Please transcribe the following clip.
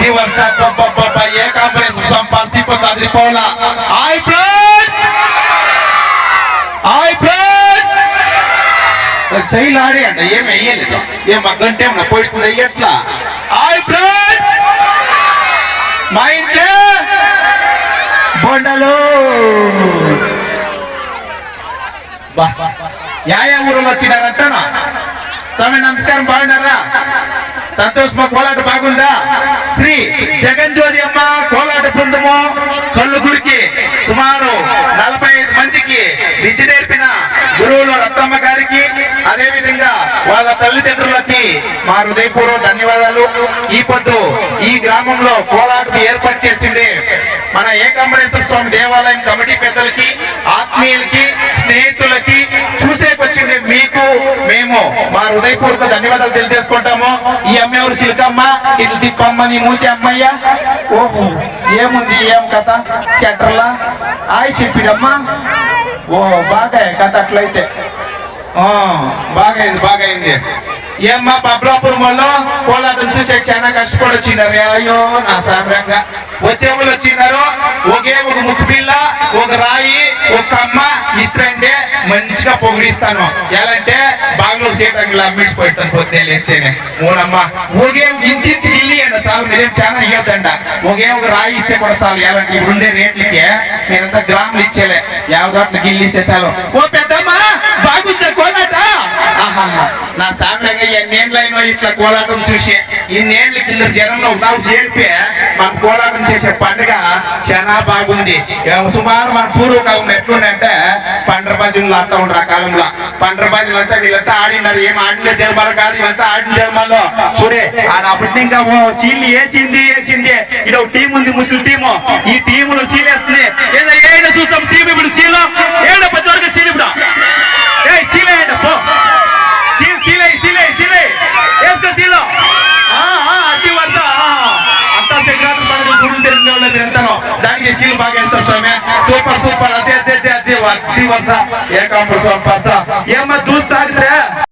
అతి వర్ష ఏ compress సంపాదిపోతా అదిరిపోవాలా hi friends సైలు ఆడే అంట ఏమి వెయ్యలేదు ఏం మగ్గంటే నా పోయిస్తుంది ఎట్లా హాయ్ ఫ్రెండ్స్ మా ఇంట్లో బొండలు యా ఊరిలో వచ్చినారంటనా స్వామి నమస్కారం బాగున్నారా సంతోష్ మా కోలాట బాగుందా శ్రీ జగన్జ్యోతి అమ్మ కోలాట బృందము కల్లుగుడికి సుమారు 45 మందికి విద్య నేర్పిన గురువులు రత్నమ్మ గారికి అదే విధంగా వాళ్ళ తల్లిదండ్రులకి మా హృదయపూర్వక ధన్యవాదాలు ఈ పొద్దు ఈ గ్రామంలో కోలాటకు ఏర్పాటు చేసిండే మన ఏకాంబరేశ్వర స్వామి దేవాలయం కమిటీ పెద్దలకి ఆత్మీయులకి స్నేహితులకి చూసేకొచ్చిండే మీకు మేము మా హృదయపూర్వక ధన్యవాదాలు తెలియజేసుకుంటాము ఈ అమ్మ ఎవరు సిల్కమ్మ ఇట్లా తిప్పమ్మ నీ మూతి అమ్మయ్య ఓహో ఏముంది ఏం కథ షట్టర్లా ఆయి చెప్పిడమ్మా ఓ బాగా కథ అట్లయితే బాగైంది ఏమ్మా పబ్లాపురం వాళ్ళు కోలాటం చూసే చాలా కష్టపడి వచ్చినారు అయ్యో నా సామరంగా వచ్చే వాళ్ళు వచ్చినారు ఒకే ఒక ముక్కు పిల్ల ఒక రాయి ఒక అమ్మ ఇస్తాంటే మంచిగా పొగిడిస్తాను ఎలా అంటే బాగా సీటంగా అమ్మిడిచిపోతాను పొద్దునే లేస్తేనే మూడమ్మ ఒకే ఇంటి ఇల్లు అండి సార్ మీరేం చాలా ఇవ్వద్దంట ఒకే ఒక రాయి ఇస్తే కూడా సార్ ఎలాంటి ఇప్పుడు ఉండే రేట్లకి మీరంతా గ్రాములు ఇచ్చేలే యావదాట్లకి ఇల్లు ఇచ్చేసాను ఓ పెద్దమ్మ బాగుంది కోలాట ఆహాహా నా సామరంగా ఎన్నేళ్ళైనా ఇట్లా కోలాటం చూసి ఇన్నేళ్ళ కింద జనంలో ఉన్నావు చేరిపి మన కోలాటం చేసే పండుగ చాలా బాగుంది సుమారు మన పూర్వకాలంలో ఎట్లుందంటే పండ్ర భజనలు ఆడుతూ ఉండరు ఆ కాలంలో పండ్ర భజనలు అంతా వీళ్ళంతా ఆడినారు ఏం ఆడిన జన్మలు కాదు ఇవంతా ఆడిన జన్మల్లో చూడే అప్పటి ఇంకా సీల్ వేసింది ఇది ఒక టీం ఉంది ముస్లిం టీము ఈ టీములో సీల్ వేస్తుంది ఏదో ఏమైనా చూస్తాం టీం ఇప్పుడు సీలు ఏడ పచ్చడిగా సీల్ ఇప్పుడు ఏ సీల్ వేయండి పో సీలే వేసుకో సీలో అతి వద్ద అంతా సెక్రటరీ పండుగ గురువు తెలిసిన వాళ్ళు తింటాను దానికి సీలు బాగా వేస్తారు స్వామి సూపర్ అదే అతి వరుస ఏకాంబర స్వామి ఏమన్నా చూస్తాగితే